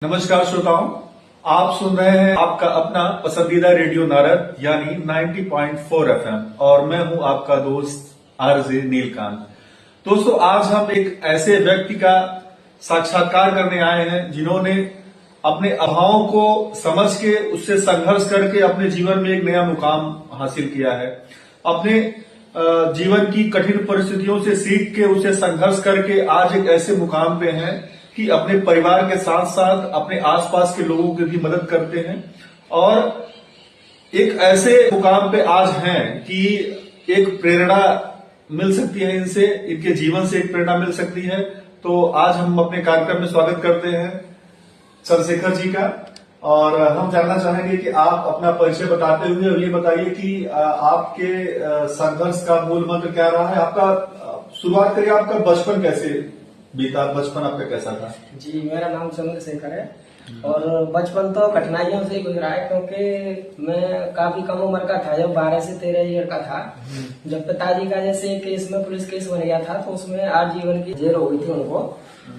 नमस्कार श्रोताओं, आप सुन रहे हैं आपका अपना पसंदीदा रेडियो नारद यानी 90.4 एफएम और मैं हूं आपका दोस्त आरजे नीलकांत। दोस्तों, आज हम एक ऐसे व्यक्ति का साक्षात्कार करने आए हैं जिन्होंने अपने अभावों को समझ के उससे संघर्ष करके अपने जीवन में एक नया मुकाम हासिल किया है। अपने जीवन की कठिन परिस्थितियों से सीख के उसे संघर्ष करके आज एक ऐसे मुकाम पे हैं कि अपने परिवार के साथ साथ अपने आसपास के लोगों की भी मदद करते हैं और एक ऐसे मुकाम पे आज हैं कि एक प्रेरणा मिल सकती है इनसे, इनके जीवन से एक प्रेरणा मिल सकती है। तो आज हम अपने कार्यक्रम में स्वागत करते हैं चंद्रशेखर जी का और हम जानना चाहेंगे कि आप अपना परिचय बताते हुए ये बताइए कि आपके संघर्ष का मूल मंत्र क्या रहा है। आपका शुरुआत करिए, आपका बचपन कैसे बीता, बचपन आपका कैसा था? जी, मेरा नाम चंद्रशेखर है और बचपन तो कठिनाइयों से ही गुजरा है क्योंकि मैं काफी कम उम्र का था, जब 12 से 13 ईयर का था। जब पिताजी का जैसे केस में पुलिस केस बन गया था तो उसमें आजीवन की जेल हो गई थी उनको,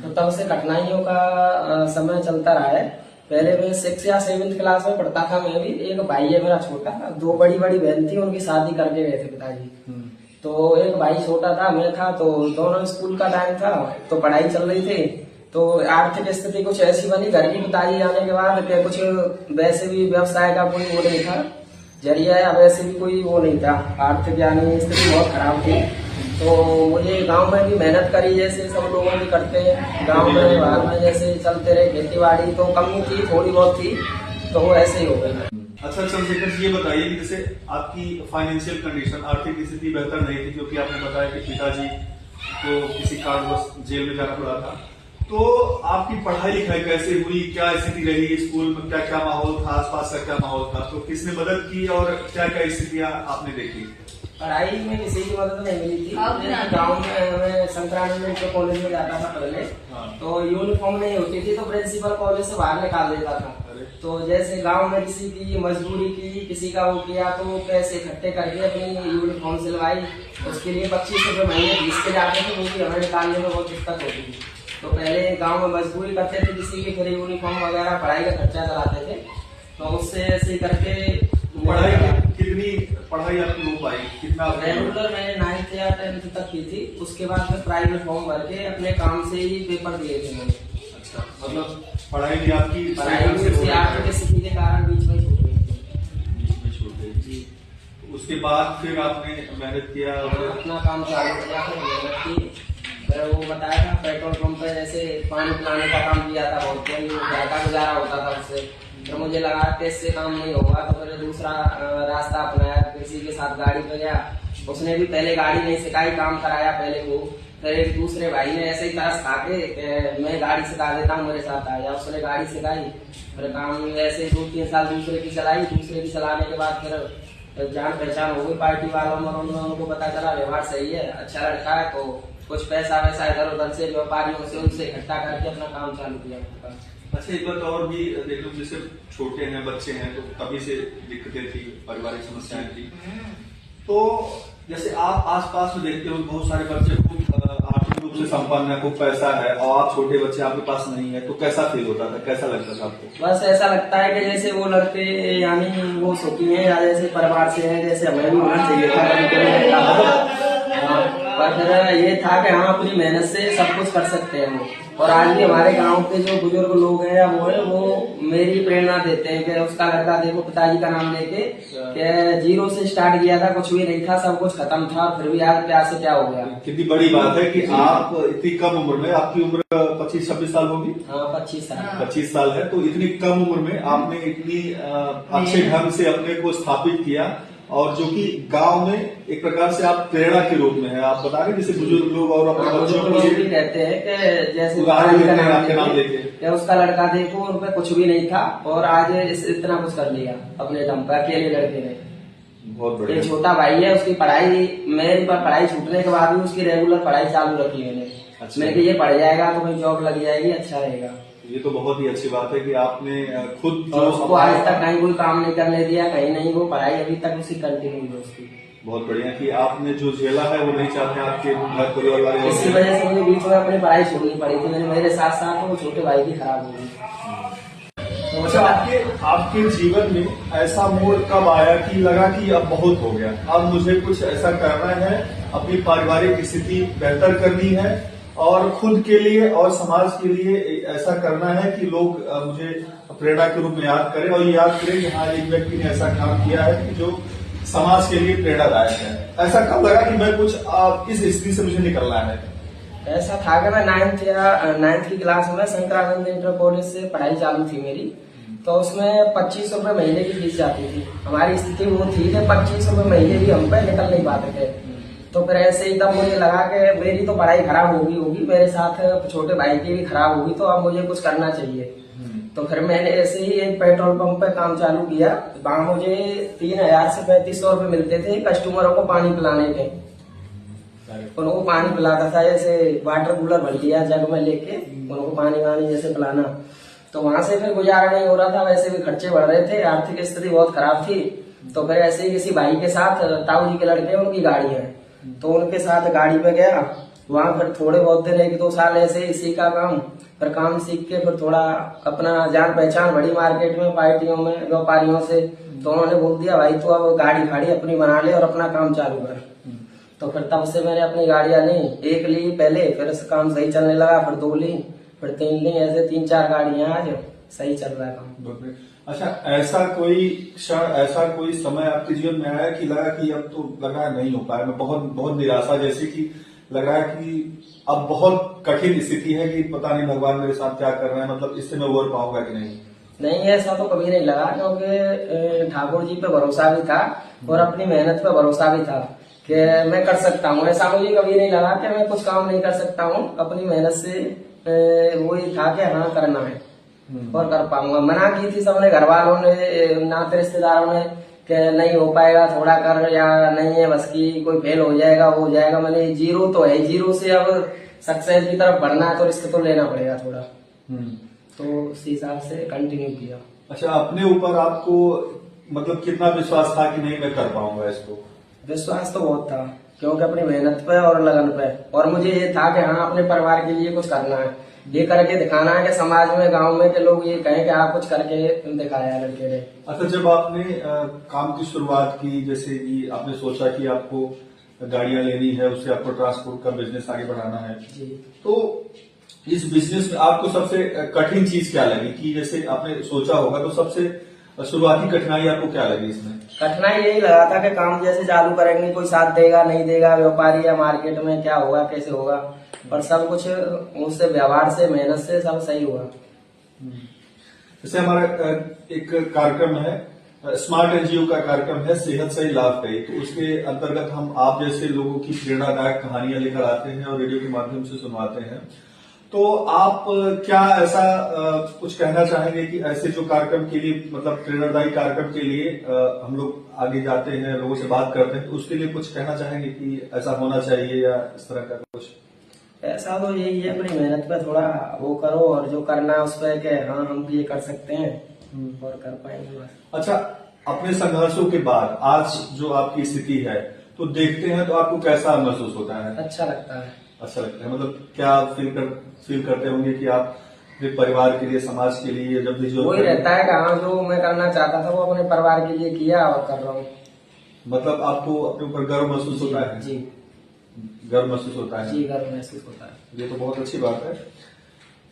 तो तब से कठिनाइयों का समय चलता रहा है। पहले मैं 6 या 7th क्लास में पढ़ता था मैं भी। एक भाई है मेरा छोटा, 2 बड़ी बहन थी, उनकी शादी करके गए थे पिताजी। तो एक भाई छोटा था, मैं था, तो दोनों स्कूल का टाइम था तो पढ़ाई चल रही थी। तो आर्थिक स्थिति कुछ ऐसी बनी घर की, पिताजी आने के बाद कि कुछ वैसे भी व्यवसाय का कोई वो नहीं था जरिया, या वैसे भी कोई वो नहीं था, आर्थिक यानी स्थिति बहुत खराब थी। तो मुझे गांव में भी मेहनत करी जैसे सब लोगों भी करते हैं गांव में, बाहर में जैसे चलते रहे, खेती बाड़ी तो कम ही थी, थोड़ी बहुत थी, तो वो ऐसे ही हो गई। अच्छा चंद्रशेखर जी, ये बताइए कि जैसे आपकी फाइनेंशियल कंडीशन, आर्थिक स्थिति बेहतर नहीं थी क्योंकि आपने बताया कि पिताजी को किसी कारणवश जेल में जाना पड़ा था, तो आपकी पढ़ाई लिखाई कैसे हुई, क्या स्थिति रही स्कूल में, क्या क्या माहौल था, आसपास का क्या माहौल था, तो किसने मदद की और क्या क्या स्थितियां आपने देखी? पढ़ाई में किसी की मदद नहीं मिली थी। गांव में मैं संक्रांत कॉलेज में जाता था पहले, तो यूनिफॉर्म नहीं होती थी तो प्रिंसिपल कॉलेज से बाहर निकाल देता था। तो जैसे गांव में किसी की मजदूरी की, किसी का वो किया, तो पैसे इकट्ठे करके अपनी यूनिफॉर्म सिलवाई। उसके लिए 25 रुपए महीने फीस के जाते थे, वो भी हमें निकालने में बहुत दिक्कत होती थी। तो पहले गाँव में मजदूरी करते थे किसी की, फिर यूनिफॉर्म वगैरह पढ़ाई का खर्चा चलाते थे। तो उससे ऐसे करके कितनी पढ़ाई आपकी हो पाई, कितना? रेगुलर मैंने 9th या 10th तक की थी, उसके बाद फिर प्राइवेट फॉर्म भर के अपने काम से ही पेपर दिए थे मैंने। अच्छा, मतलब पढ़ाई भी आपकी आर्थिक स्थिति के कारण बीच में छूट गई थी। बीच में छूट गई जी। उसके बाद फिर आपने मेहनत किया और अपना काम चालू किया, फिर मेहनत की। फिर वो बताया था पेट्रोल पंप पे जैसे पानी पिलाने का काम किया था, बहुत कोई घर का गुजारा होता था उससे। तो मुझे लगा कि इससे काम नहीं होगा, तो फिर दूसरा रास्ता अपनाया, किसी के साथ गाड़ी पे गया। उसने भी पहले गाड़ी नहीं सिखाई, काम कराया पहले वो। फिर एक दूसरे भाई ने ऐसे ही तरस खा के मैं गाड़ी सिखा देता हूँ, मेरे साथ आया, उसने गाड़ी सिखाई। फिर काम ऐसे 2-3 साल दूसरे की चलाई, दूसरे की चलाने के बाद फिर जान पहचान हो गई पार्टी वालों में, उनको पता चला व्यवहार सही है, अच्छा लड़का है, तो कुछ पैसा वैसा इधर उधर से व्यापारियों से उनसे इकट्ठा करके अपना काम चालू किया। अच्छा, एक बात और भी देख लो, जैसे छोटे हैं, बच्चे हैं, तो तभी से दिक्कतें थी, पारिवारिक समस्याएं थी। तो जैसे आप आसपास में देखते हो बहुत सारे बच्चे खूब आर्थिक रूप से संपन्न है, खूब पैसा है, और आप छोटे बच्चे आपके पास नहीं है, तो कैसा फील होता था, कैसा लगता था आपको? बस ऐसा लगता है कि जैसे वो लड़के यानी वो सुखी है या जैसे परिवार से है, जैसे हमें भी होना चाहिए था। पर फिर ये था कि हम अपनी मेहनत से सब कुछ कर सकते हैं वो। और आज भी हमारे गांव के जो बुजुर्ग लोग हैं या वो मेरी प्रेरणा देते हैं कि उसका लड़का देखो, पिताजी का नाम लेके, कि 0 से स्टार्ट किया था, कुछ भी नहीं था, सब कुछ खत्म था, फिर भी आज प्यार से क्या हो गया। कितनी बड़ी बात है कि आप इतनी कम उम्र में, आपकी उम्र 25-26 साल होगी? हाँ, 25 साल है। तो इतनी कम उम्र में आपने इतनी अच्छे ढंग से अपने को स्थापित किया, और जो कि गांव में एक प्रकार से आप प्रेरणा के रूप में है। आप बता रहे जैसे बुजुर्ग लोग और अपने बच्चों को भी कहते हैं कि जैसे उदाहरण देते हैं आपके नाम लेके, उसका लड़का देखो, उन पे कुछ भी नहीं था और आज इतना कुछ कर लिया अपने दम पर, अकेले लड़के ने। बहुत बढ़िया। छोटा भाई है, उसकी पढ़ाई, मेरी पर पढ़ाई छूटने के बाद भी उसकी रेगुलर पढ़ाई चालू रखी मैंने। अच्छा। मैंने कि ये पढ़ जाएगा तो कहीं जॉब लग जाएगी, अच्छा रहेगा। ये तो बहुत ही अच्छी बात है कि आपने खुद जो उसको आज तक कहीं कोई काम नहीं करने दिया, कहीं नहीं, वो पढ़ाई अभी तक उसी कंटिन्यू है उसकी। बहुत बढ़िया कि आपने जो झेला है वो नहीं चाहते आपके घर परिवार वाले। इसी वजह से मुझे बीच में अपनी पढ़ाई छोड़नी पड़ी थी, मेरे साथ साथ वो छोटे भाई की खराब हो गई। तो अच्छा, आपके जीवन में ऐसा मोड़ कब आया कि लगा कि अब बहुत हो गया, अब मुझे कुछ ऐसा करना है, अपनी पारिवारिक स्थिति बेहतर करनी है और खुद के लिए और समाज के लिए ऐसा करना है कि लोग मुझे प्रेरणा के रूप में याद करें और ये याद करें कि हाँ, एक व्यक्ति ने ऐसा काम किया है कि जो समाज के लिए प्रेरणादायक है। ऐसा कब लगा कि मैं कुछ इस स्थिति से मुझे निकलना है? ऐसा था कि मैं नाइन्थ की क्लास में शंकरानंद इंटर कॉलेज से पढ़ाई चालू थी मेरी, तो उसमें 25 रुपए महीने की फीस जाती थी। हमारी स्थिति वो थी कि 25 रुपए महीने भी हम पे निकल नहीं पाते थे। तो फिर ऐसे ही तब मुझे लगा कि मेरी तो पढ़ाई खराब होगी, मेरे साथ छोटे भाई की भी खराब होगी, तो अब मुझे कुछ करना चाहिए। तो फिर मैंने ऐसे ही एक पेट्रोल पंप पे काम चालू किया। वहां मुझे 3000 से 3500 रुपए मिलते थे कस्टमरों को पानी पिलाने के। उनको पानी पिलाता था, जैसे वाटर कूलर भर लिया जग में लेके उनको पानी जैसे पिलाना। तो वहां से फिर गुजारा नहीं हो रहा था, वैसे भी खर्चे बढ़ रहे थे, आर्थिक स्थिति बहुत खराब थी। तो फिर ऐसे ही किसी भाई के साथ, ताऊ जी के लड़के, उनकी गाड़ी है, तो उनके साथ गाड़ी पे गया। वहां फिर थोड़े बहुत दिन 1-2 साल ऐसे ही सीखा काम। फिर काम सीख के फिर थोड़ा अपना जान पहचान बढ़ी मार्केट में, पार्टियों में, व्यापारियों से। तो उन्होंने बोल दिया, भाई तू अब गाड़ी खाड़ी अपनी बना ले और अपना काम चालू कर। तो फिर तब से मैंने अपनी गाड़ियां ली, एक ली पहले, फिर काम सही चलने लगा, फिर 2 ली, फिर 3 ली, ऐसे 3-4 गाड़ियां आज सही चल रहा है काम। अच्छा, ऐसा कोई क्षण, ऐसा कोई समय आपके जीवन में आया कि लगा कि अब तो लगा नहीं हो पाया, मैं बहुत निराशा, जैसे कि लग रहा है कि अब बहुत कठिन स्थिति है कि पता नहीं भगवान मेरे साथ क्या कर रहे हैं, मतलब इससे मैं उबर पाऊंगा कि नहीं? नहीं, ऐसा तो कभी नहीं लगा, क्योंकि ठाकुर जी पे भरोसा भी था और अपनी मेहनत पे भरोसा भी था कि मैं कर सकता हूँ। ऐसा मुझे कभी नहीं लगा कि मैं कुछ काम नहीं कर सकता हूँ। अपनी मेहनत से वही था कि हाँ करना है और कर पाऊंगा। मना की थी सबने, घर वालों ने, नाते रिश्तेदारों ने, कि नहीं हो पाएगा, थोड़ा कर, या नहीं है बस की, कोई फेल हो जाएगा, वो हो जाएगा। मैंने जीरो तो है, जीरो से अब सक्सेस की तरफ बढ़ना है तो रिस्क तो लेना पड़ेगा थोड़ा। तो उस हिसाब से कंटिन्यू किया। अच्छा, अपने ऊपर आपको मतलब कितना विश्वास था कि नहीं मैं कर पाऊंगा इसको? विश्वास तो बहुत था, क्योंकि अपनी मेहनत पे और लगन पे, और मुझे ये था कि हाँ अपने परिवार के लिए कुछ करना है, ये करके दिखाना है कि समाज में, गांव में के लोग ये कहें कि आप कुछ करके दिखाया लड़के ने। अच्छा, जब आपने काम की शुरुआत की, जैसे कि आपने सोचा कि आपको गाड़ियां लेनी है, उससे आपको ट्रांसपोर्ट का बिजनेस आगे बढ़ाना है जी, तो इस बिजनेस में आपको सबसे कठिन चीज क्या लगी? कि जैसे आपने सोचा होगा तो सबसे शुरुआती कठिनाई आपको क्या लगी इसमें? कठिनाई यही लगा था कि काम जैसे चालू करेंगे, कोई साथ देगा नहीं देगा, व्यापारी या मार्केट में क्या होगा, कैसे होगा, पर सब कुछ उससे, व्यवहार से, मेहनत से सब सही हुआ। जैसे हमारा एक कार्यक्रम है, स्मार्ट एनजीओ का कार्यक्रम है, सेहत से ही लाभ कही, तो उसके अंतर्गत हम आप जैसे लोगों की प्रेरणादायक कहानियां लेकर आते हैं और रेडियो के माध्यम से सुनवाते हैं। तो आप क्या ऐसा कुछ कहना चाहेंगे कि ऐसे जो कार्यक्रम के लिए, मतलब प्रेरणादायी कार्यक्रम के लिए हम लोग आगे जाते हैं, लोगों से बात करते हैं, तो उसके लिए कुछ कहना चाहेंगे कि ऐसा होना चाहिए या इस तरह का कुछ? ऐसा तो यही है, अपनी मेहनत पे थोड़ा वो करो और जो करना है उस पर कि हाँ हम ये कर सकते हैं और कर पाएंगे बस। अच्छा, अपने संघर्षों के बाद आज जो आपकी स्थिति है, तो देखते हैं तो आपको कैसा महसूस होता है? अच्छा लगता है। अच्छा लगता है, मतलब क्या फील करते होंगे कि आप अपने परिवार के लिए, समाज के लिए जब भी जो वही रहता है कि हाँ जो मैं करना चाहता था वो अपने परिवार के लिए किया और कर रहा हूँ। मतलब आपको अपने ऊपर गर्व महसूस होता है? जी, गर्व महसूस होता है जी, गर्व महसूस होता है। ये तो बहुत अच्छी बात है।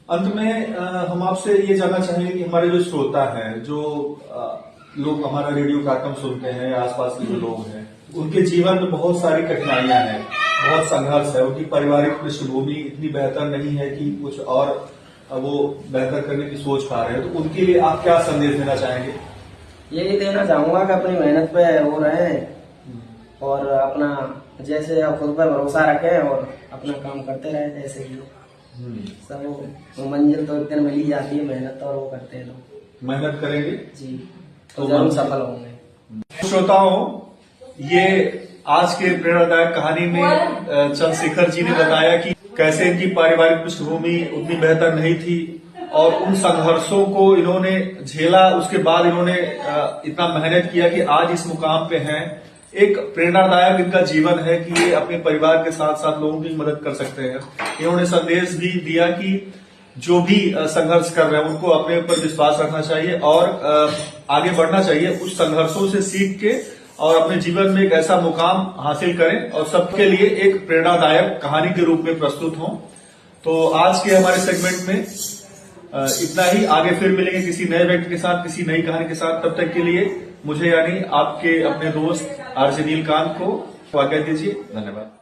अंत में हम आपसे ये जानना चाहेंगे कि हमारे जो श्रोता हैं, जो लोग हमारा रेडियो कार्यक्रम सुनते हैं, आसपास के जो लोग हैं, उनके जीवन में बहुत सारी कठिनाइयां हैं, बहुत संघर्ष है, उनकी पारिवारिक पृष्ठभूमि इतनी बेहतर नहीं है कि कुछ और वो बेहतर करने की सोच पा रहे हैं, तो उनके लिए आप क्या संदेश देना चाहेंगे? यही देना चाहूंगा कि अपनी मेहनत पे वो रहे और अपना जैसे खुद पर भरोसा रखें और अपना काम करते रहे, जैसे कि सब मंजिल तो एक दिन मिल ही जाती है, मेहनत और वो करते हैं लोग, मेहनत करेंगे जी तो जरूर सफल होंगे। श्रोताओं, ये आज के प्रेरणादायक कहानी में चंद्रशेखर जी ने बताया कि कैसे इनकी पारिवारिक पृष्ठभूमि उतनी बेहतर नहीं थी और उन संघर्षों को इन्होंने झेला, उसके बाद इन्होंने इतना मेहनत किया कि आज इस मुकाम पे हैं। एक प्रेरणादायक इनका जीवन है कि ये अपने परिवार के साथ साथ लोगों की मदद कर सकते हैं। इन्होंने संदेश भी दिया कि जो भी संघर्ष कर रहे हैं उनको अपने ऊपर विश्वास रखना चाहिए और आगे बढ़ना चाहिए, उस संघर्षों से सीख के और अपने जीवन में एक ऐसा मुकाम हासिल करें और सबके लिए एक प्रेरणादायक कहानी के रूप में प्रस्तुत हों। तो आज के हमारे सेगमेंट में इतना ही। आगे फिर मिलेंगे किसी नए व्यक्ति के साथ, किसी नई कहानी के साथ। तब तक के लिए मुझे यानी आपके अपने दोस्त आरजे नीलकांत को आज्ञा दीजिए। धन्यवाद।